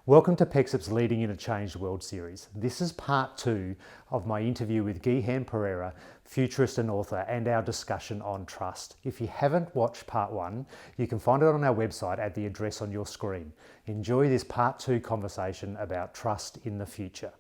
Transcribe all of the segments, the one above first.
Welcome to Pexip's Leading in a Changed World series. This is part 2 of my interview with Gihan Perera, futurist and author, and our discussion on trust. If you haven't watched part 1, you can find it on our website at the address on your screen. Enjoy this part 2 conversation about trust in the future.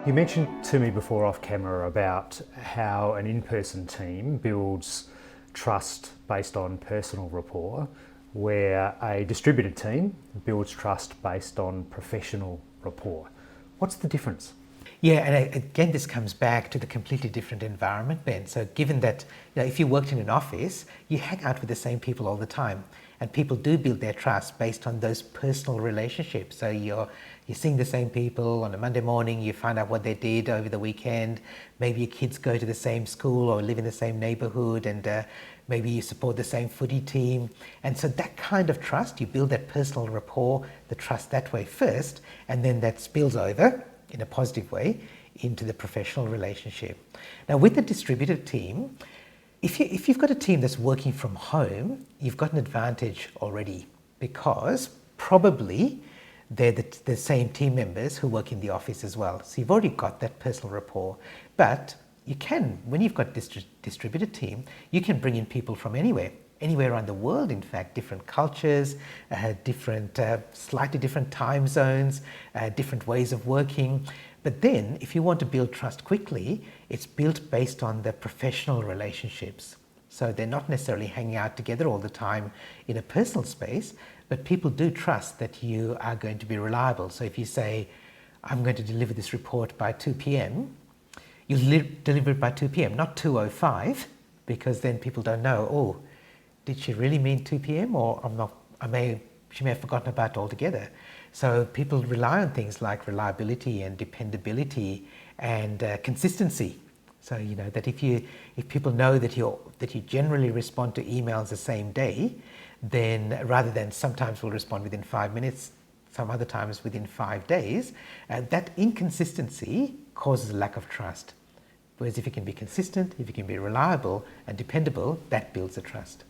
You mentioned to me before off camera about how an in-person team builds trust based on personal rapport, where a distributed team builds trust based on professional rapport. What's the difference? Yeah, and again, this comes back to the completely different environment, Ben. So given that, if you worked in an office, you hang out with the same people all the time, and people do build their trust based on those personal relationships. So you're seeing the same people on a Monday morning, you find out what they did over the weekend, maybe your kids go to the same school or live in the same neighborhood, and maybe you support the same footy team. And so that kind of trust, you build that personal rapport, the trust that way first, and then that spills over in a positive way into the professional relationship. Now with the distributed team, if you've got a team that's working from home, you've got an advantage already, because probably they're the same team members who work in the office as well. So you've already got that personal rapport. But you can, when you've got distributed team, you can bring in people from anywhere around the world, in fact, different cultures, slightly different time zones, different ways of working. But then if you want to build trust quickly, it's built based on the professional relationships. So they're not necessarily hanging out together all the time in a personal space, but people do trust that you are going to be reliable. So if you say, I'm going to deliver this report by 2 p.m., you'll deliver it by 2 p.m., not 2:05, because then people don't know, oh, did she really mean 2 p.m. or she may have forgotten about it altogether. So people rely on things like reliability and dependability and consistency. So that if people know that you generally respond to emails the same day, then rather than sometimes we'll respond within 5 minutes, some other times within 5 days, that inconsistency causes a lack of trust. Whereas if you can be consistent, if you can be reliable and dependable, that builds a trust.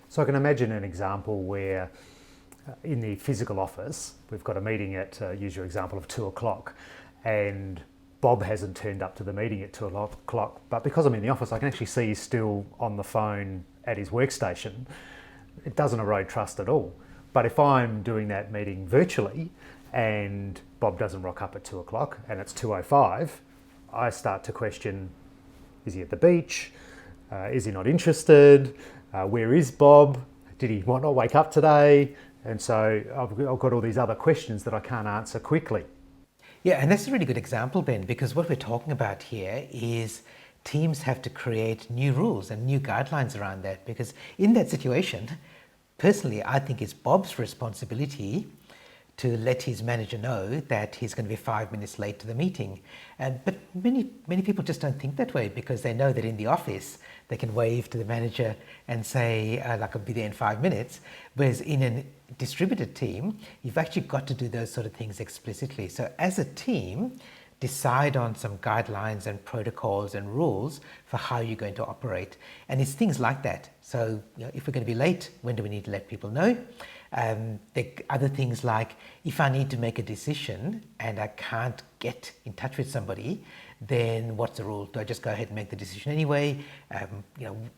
So I can imagine an example where in the physical office, we've got a meeting at, use your example of 2 o'clock, and Bob hasn't turned up to the meeting at 2 o'clock, but because I'm in the office, I can actually see he's still on the phone at his workstation. It doesn't erode trust at all. But if I'm doing that meeting virtually and Bob doesn't rock up at 2 o'clock and it's 2:05, I start to question, is he at the beach? Is he not interested? Where is Bob? Did he not wake up today? And so I've got all these other questions that I can't answer quickly. Yeah, and that's a really good example, Ben, because what we're talking about here is teams have to create new rules and new guidelines around that, because in that situation, personally, I think it's Bob's responsibility to let his manager know that he's going to be 5 minutes late to the meeting. But many people just don't think that way, because they know that in the office they can wave to the manager and say, like, I'll be there in 5 minutes. Whereas in a distributed team, you've actually got to do those sort of things explicitly. So as a team, decide on some guidelines and protocols and rules for how you're going to operate. And it's things like that. So if we're going to be late, when do we need to let people know? There are other things like, if I need to make a decision and I can't get in touch with somebody, then what's the rule? Do I just go ahead and make the decision anyway?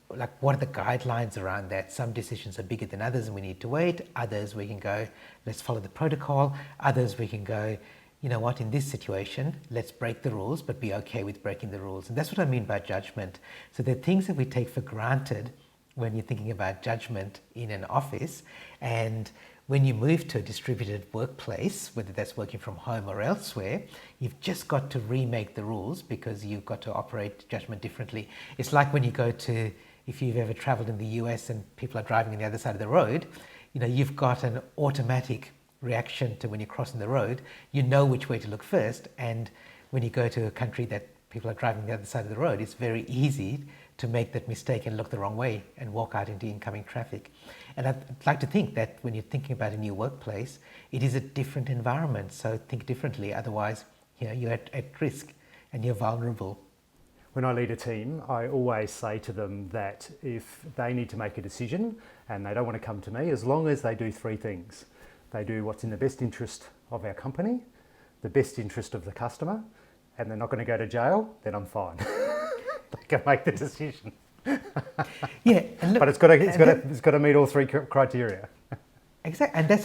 Like, what are the guidelines around that? Some decisions are bigger than others and we need to wait. Others we can go, let's follow the protocol. Others we can go, you know what, in this situation, let's break the rules, but be okay with breaking the rules. And that's what I mean by judgment. So there are things that we take for granted when you're thinking about judgment in an office. And when you move to a distributed workplace, whether that's working from home or elsewhere, you've just got to remake the rules, because you've got to operate judgment differently. It's like when you go to, if you've ever traveled in the US and people are driving on the other side of the road, you've got an automatic reaction to when you're crossing the road. You know which way to look first. And when you go to a country that people are driving the other side of the road, it's very easy to make that mistake and look the wrong way and walk out into incoming traffic. And I'd like to think that when you're thinking about a new workplace, it is a different environment. So think differently. Otherwise, you're at risk and you're vulnerable. When I lead a team, I always say to them that if they need to make a decision and they don't want to come to me, as long as they do three things. They do what's in the best interest of our company, the best interest of the customer, and they're not going to go to jail, then I'm fine. They can make the decision. Yeah, and look, but it's got to meet all three criteria. Exactly, and that's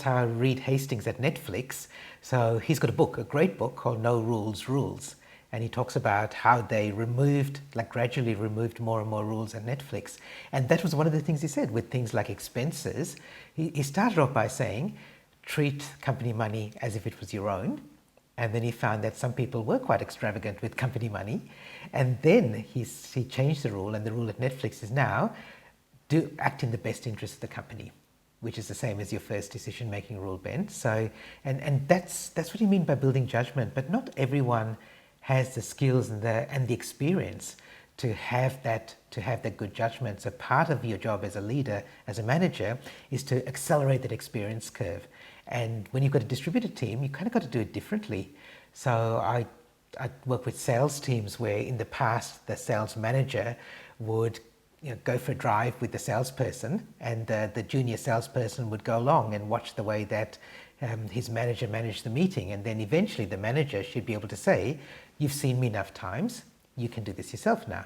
how I read Hastings at Netflix. So he's got a great book called No Rules, Rules. And he talks about how they gradually removed more and more rules at Netflix. And that was one of the things he said with things like expenses. He started off by saying, treat company money as if it was your own. And then he found that some people were quite extravagant with company money. And then he changed the rule, and the rule at Netflix is now, do act in the best interest of the company, which is the same as your first decision-making rule, Ben. So, and that's what you mean by building judgment. But not everyone has the skills and the experience to have that good judgment. So part of your job as a leader, as a manager, is to accelerate that experience curve. And when you've got a distributed team, you kind of got to do it differently. So I work with sales teams where in the past the sales manager would go for a drive with the salesperson, and the junior salesperson would go along and watch the way that his manager managed the meeting. And then eventually the manager should be able to say, you've seen me enough times, you can do this yourself now.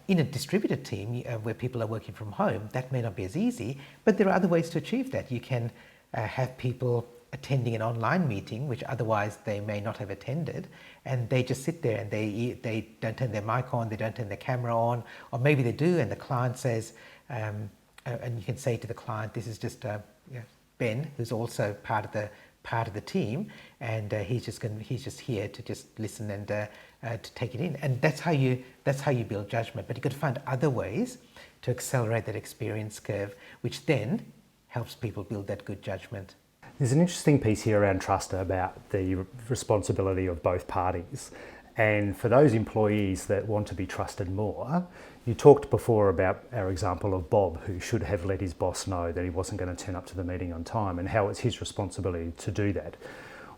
In a distributed team where people are working from home, that may not be as easy, but there are other ways to achieve that. You can have people attending an online meeting, which otherwise they may not have attended, and they just sit there and they don't turn their mic on, they don't turn their camera on, or maybe they do, and the client says, and you can say to the client, this is just Ben, who's also part of the team, and he's just here to just listen and to take it in. And that's how you build judgment. But you've got to find other ways to accelerate that experience curve, which then helps people build that good judgment. There's an interesting piece here around trust about the responsibility of both parties. And for those employees that want to be trusted more, you talked before about our example of Bob, who should have let his boss know that he wasn't going to turn up to the meeting on time, and how it's his responsibility to do that.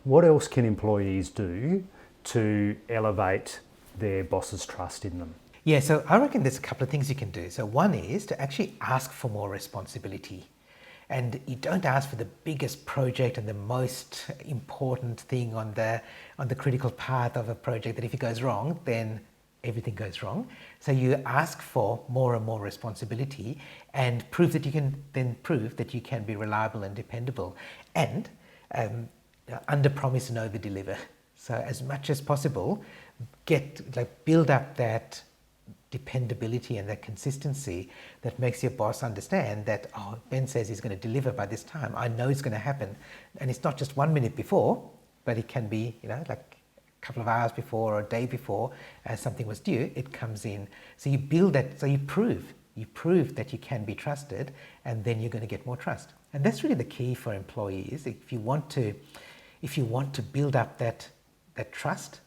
What else can employees do to elevate their boss's trust in them? Yeah, so I reckon there's a couple of things you can do. So one is to actually ask for more responsibility. And you don't ask for the biggest project and the most important thing on the critical path of a project that if it goes wrong, then everything goes wrong. So you ask for more and more responsibility and prove that you can be reliable and dependable, and under promise and over deliver. So as much as possible, build up that dependability and that consistency that makes your boss understand that, oh, Ben says he's going to deliver by this time. I know it's going to happen. And it's not just 1 minute before, but it can be, like a couple of hours before or a day before something was due, it comes in. So you build that, so you prove that you can be trusted, and then you're going to get more trust. And that's really the key for employees. If you want to build up that trust,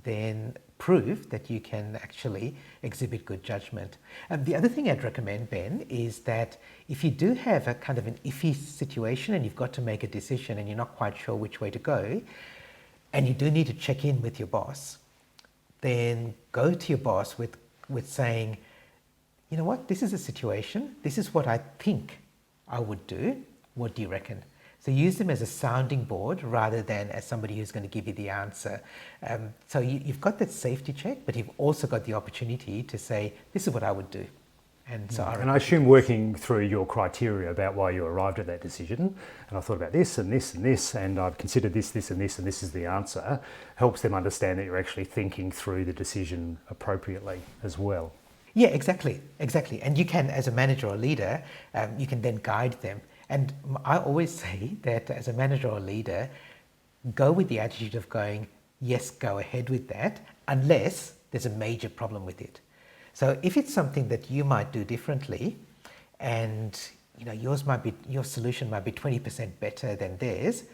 then prove that you can actually exhibit good judgment. The other thing I'd recommend, Ben, is that if you do have a kind of an iffy situation and you've got to make a decision and you're not quite sure which way to go, and you do need to check in with your boss, then go to your boss with saying, you know what, this is a situation, this is what I think I would do, what do you reckon? So use them as a sounding board rather than as somebody who's going to give you the answer. So you've got that safety check, but you've also got the opportunity to say, this is what I would do. And so I assume working through your criteria about why you arrived at that decision, and I thought about this and this and this, and I've considered this, this and this, and this is the answer, helps them understand that you're actually thinking through the decision appropriately as well. Yeah, exactly. And you can, as a manager or leader, you can then guide them. And I always say that as a manager or leader, go with the attitude of going, yes, go ahead with that, unless there's a major problem with it. So if it's something that you might do differently, and your solution might be 20% better than theirs,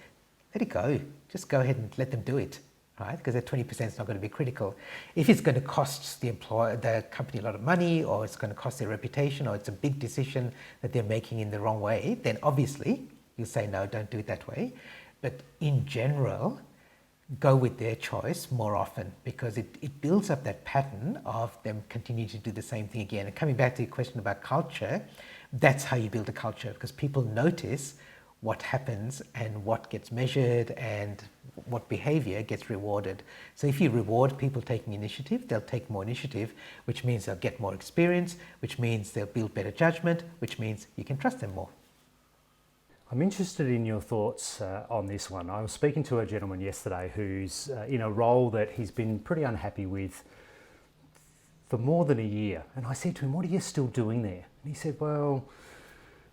let it go. Just go ahead and let them do it. right? Because that 20% is not going to be critical. If it's going to cost the company a lot of money, or it's going to cost their reputation, or it's a big decision that they're making in the wrong way, then obviously you say, no, don't do it that way. But in general, go with their choice more often, because it builds up that pattern of them continuing to do the same thing again. And coming back to your question about culture, that's how you build a culture, because people notice what happens and what gets measured and what behavior gets rewarded. So if you reward people taking initiative, they'll take more initiative, which means they'll get more experience, which means they'll build better judgment, which means you can trust them more. I'm interested in your thoughts on this one. I was speaking to a gentleman yesterday who's in a role that he's been pretty unhappy with for more than a year. And I said to him, what are you still doing there? And he said, well,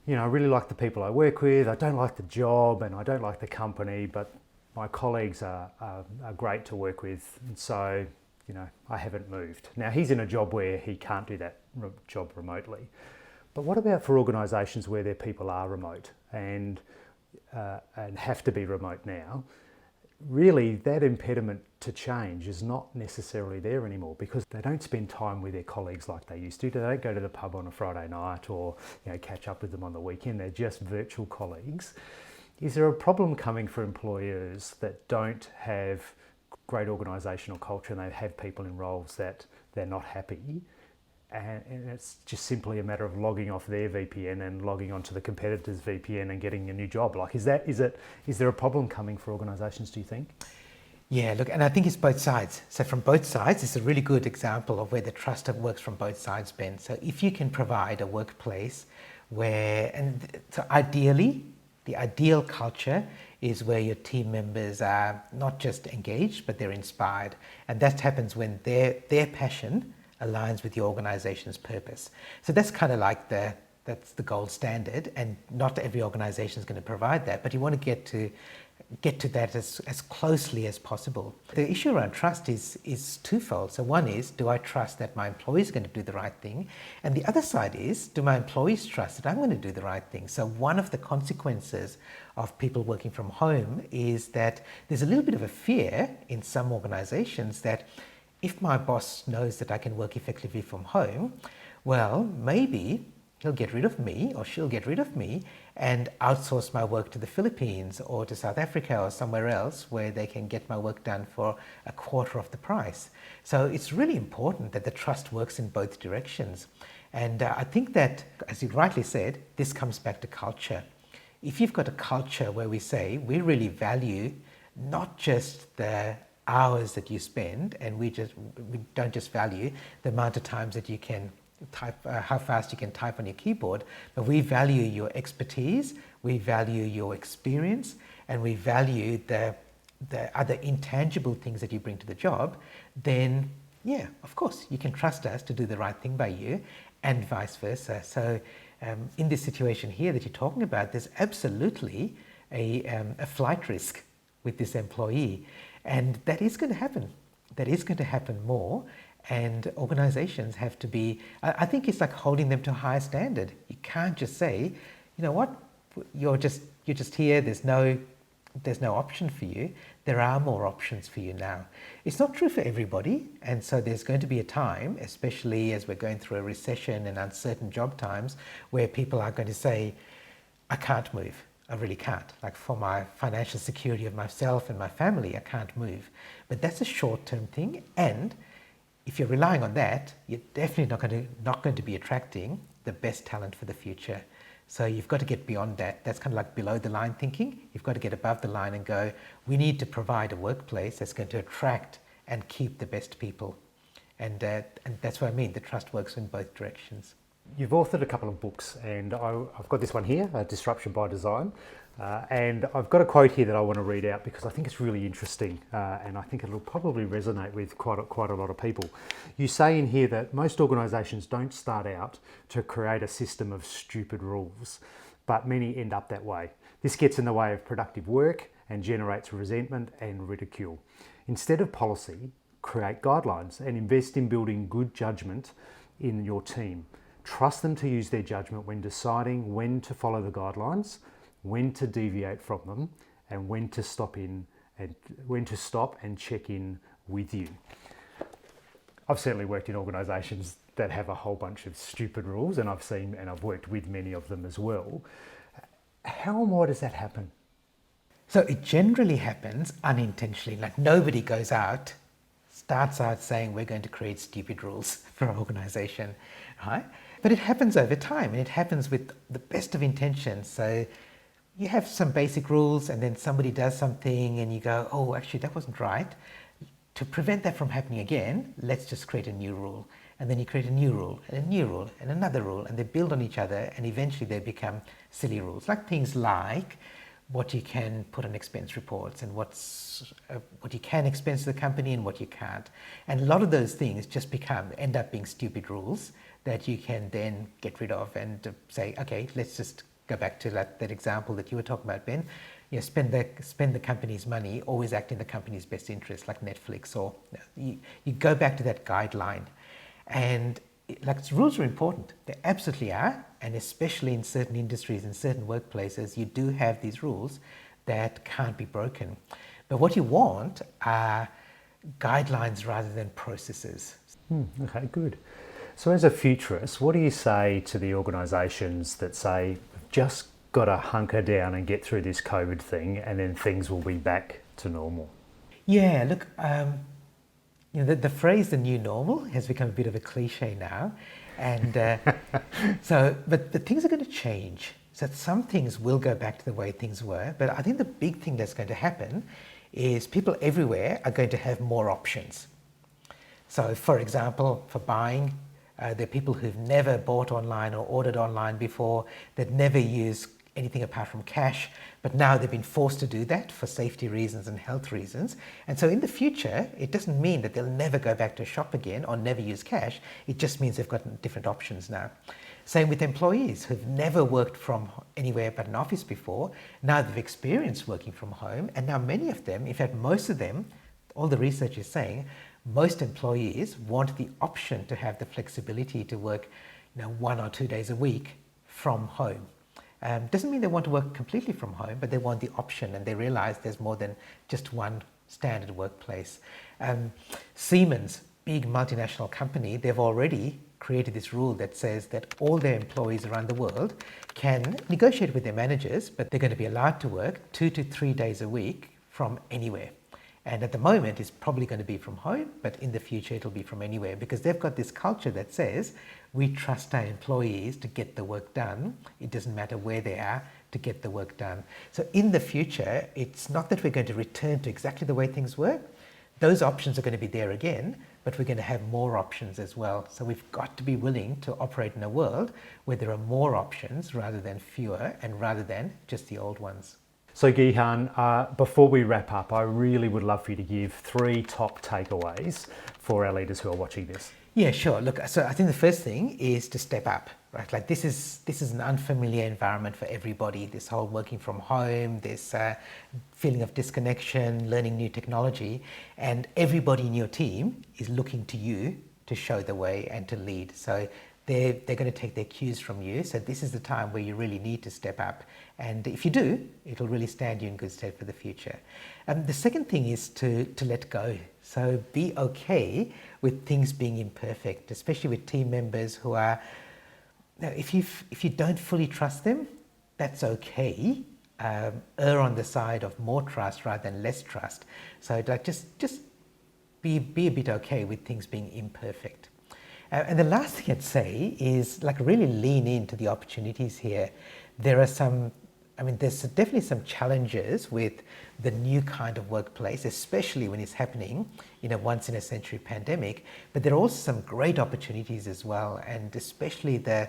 I really like the people I work with. I don't like the job and I don't like the company, but my colleagues are great to work with. And so, I haven't moved. Now, he's in a job where he can't do that job remotely. But what about for organisations where their people are remote and have to be remote now? Really, that impediment to change is not necessarily there anymore, because they don't spend time with their colleagues like they used to. They don't go to the pub on a Friday night or catch up with them on the weekend. They're just virtual colleagues. Is there a problem coming for employers that don't have great organisational culture and they have people in roles that they're not happy? And it's just simply a matter of logging off their VPN and logging onto the competitor's VPN and getting a new job. Is there a problem coming for organisations, do you think? Yeah, look, and I think it's both sides. So from both sides, it's a really good example of where the trust works from both sides, Ben. So if you can provide a workplace so ideally, the ideal culture is where your team members are not just engaged, but they're inspired. And that happens when their passion aligns with your organization's purpose. So that's kind of like that's the gold standard, and not every organization is going to provide that, but you want to get to that as closely as possible. The issue around trust is twofold. So one is, do I trust that my employee is going to do the right thing? And the other side is, do my employees trust that I'm going to do the right thing? So one of the consequences of people working from home is that there's a little bit of a fear in some organizations that if my boss knows that I can work effectively from home, well, maybe he'll get rid of me or she'll get rid of me and outsource my work to the Philippines or to South Africa or somewhere else where they can get my work done for a quarter of the price. So it's really important that the trust works in both directions. And I think that, as you rightly said, this comes back to culture. If you've got a culture where we say we really value not just the hours that you spend, and we don't just value the amount of times that you can type, how fast you can type on your keyboard, but we value your expertise, we value your experience, and we value the other intangible things that you bring to the job, then yeah, of course, you can trust us to do the right thing by you, and vice versa. So in this situation here that you're talking about, there's absolutely a flight risk with this employee. And that is going to happen. That is going to happen more. And organizations have to be, I think it's like holding them to a higher standard. You can't just say, you know what, you're just here, there's no option for you. There are more options for you now. It's not true for everybody. And so there's going to be a time, especially as we're going through a recession and uncertain job times, where people are going to say, I can't move. I really can't. Like, for my financial security of myself and my family, I can't move. But that's a short-term thing. And if you're relying on that, you're definitely not going to be attracting the best talent for the future. So you've got to get beyond that. That's kind of like below the line thinking. You've got to get above the line and go, we need to provide a workplace that's going to attract and keep the best people. And that's what I mean. The trust works in both directions. You've authored a couple of books, and I've got this one here, Disruption by Design, and I've got a quote here that I want to read out because I think it's really interesting, and I think it'll probably resonate with quite a lot of people. You say in here that most organisations don't start out to create a system of stupid rules, but many end up that way. This gets in the way of productive work and generates resentment and ridicule. Instead of policy, create guidelines and invest in building good judgment in your team. Trust them to use their judgment when deciding when to follow the guidelines, when to deviate from them, and when to stop in and when to stop and check in with you. I've certainly worked in organisations that have a whole bunch of stupid rules, and I've worked with many of them as well. How and why does that happen? So it generally happens unintentionally. Like nobody starts out saying we're going to create stupid rules for our organization, right? But it happens over time, and it happens with the best of intentions. So you have some basic rules, and then somebody does something and you go, oh, actually that wasn't right. To prevent that from happening again, let's just create a new rule. And then you create a new rule and a new rule and another rule, and they build on each other, and eventually they become silly rules. Like things like what you can put on expense reports, and what you can expense to the company and what you can't. And a lot of those things just end up being stupid rules that you can then get rid of and say, okay, let's just go back to that example that you were talking about, Ben. You know, spend the company's money, always act in the company's best interest, like Netflix, or you go back to that guideline. And rules are important. They absolutely are. And especially in certain industries and certain workplaces, you do have these rules that can't be broken. But what you want are guidelines rather than processes. Okay, good. So as a futurist, what do you say to the organisations that say, we've just got to hunker down and get through this COVID thing, and then things will be back to normal? Yeah, look, the phrase "the new normal" has become a bit of a cliche now, and but things are going to change. So some things will go back to the way things were, but I think the big thing that's going to happen is people everywhere are going to have more options. So, for example, for buying, there are people who've never bought online or ordered online before, that never use anything apart from cash, but now they've been forced to do that for safety reasons and health reasons. And so in the future, it doesn't mean that they'll never go back to a shop again or never use cash. It just means they've got different options now. Same with employees who've never worked from anywhere but an office before. Now they've experienced working from home, and now many of them, in fact most of them, all the research is saying, most employees want the option to have the flexibility to work 1 or 2 days a week from home. Doesn't mean they want to work completely from home, but they want the option, and they realize there's more than just one standard workplace. Siemens, big multinational company, they've already created this rule that says that all their employees around the world can negotiate with their managers, but they're going to be allowed to work 2 to 3 days a week from anywhere. And at the moment, it's probably going to be from home, but in the future, it'll be from anywhere, because they've got this culture that says we trust our employees to get the work done. It doesn't matter where they are to get the work done. So in the future, it's not that we're going to return to exactly the way things were. Those options are going to be there again, but we're going to have more options as well. So we've got to be willing to operate in a world where there are more options rather than fewer, and rather than just the old ones. So Gihan, before we wrap up, I really would love for you to give 3 top takeaways for our leaders who are watching this. Yeah, sure. Look, so I think the first thing is to step up, right? Like this is an unfamiliar environment for everybody. This whole working from home, this feeling of disconnection, learning new technology, and everybody in your team is looking to you to show the way and to lead. So they're going to take their cues from you. So this is the time where you really need to step up. And if you do, it'll really stand you in good stead for the future. The second thing is to let go. So be okay with things being imperfect, especially with team members who are, if you don't fully trust them, that's okay. Err on the side of more trust rather than less trust. So like just be a bit okay with things being imperfect. And the last thing I'd say is like really lean into the opportunities here. There's definitely some challenges with the new kind of workplace, especially when it's happening in a once in a century pandemic, but there are also some great opportunities as well, and especially the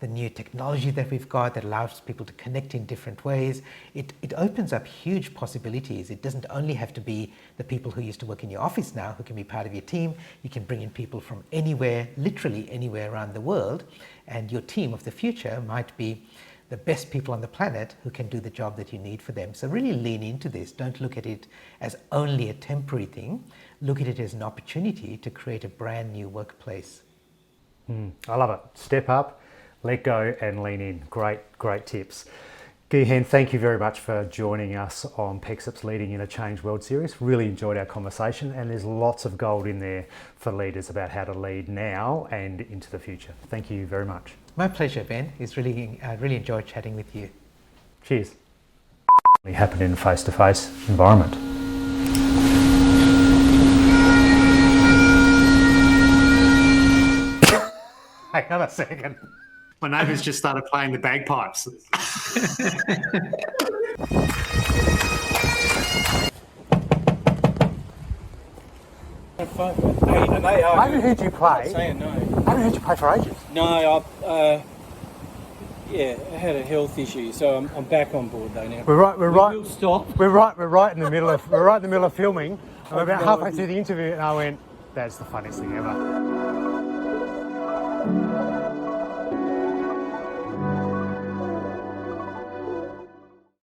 new technology that we've got that allows people to connect in different ways. It opens up huge possibilities. It doesn't only have to be the people who used to work in your office now who can be part of your team. You can bring in people from anywhere, literally anywhere around the world, and your team of the future might be the best people on the planet who can do the job that you need for them. So really lean into this. Don't look at it as only a temporary thing. Look at it as an opportunity to create a brand new workplace. I love it. Step up, let go and lean in. Great tips. Gihan, thank you very much for joining us on Pexip's Leading in a Changed World series. Really enjoyed our conversation, and there's lots of gold in there for leaders about how to lead now and into the future. Thank you very much. My pleasure, Ben. I really enjoyed chatting with you. Cheers. It happened in a face-to-face environment. Hang on a second. My neighbours just started playing the bagpipes. I haven't heard you play. Saying no. I haven't heard you play for ages. No, I had a health issue, so I'm back on board though now. We'll Stop. We're right in the middle of filming. And we're about halfway through the interview, and I went, "That's the funniest thing ever."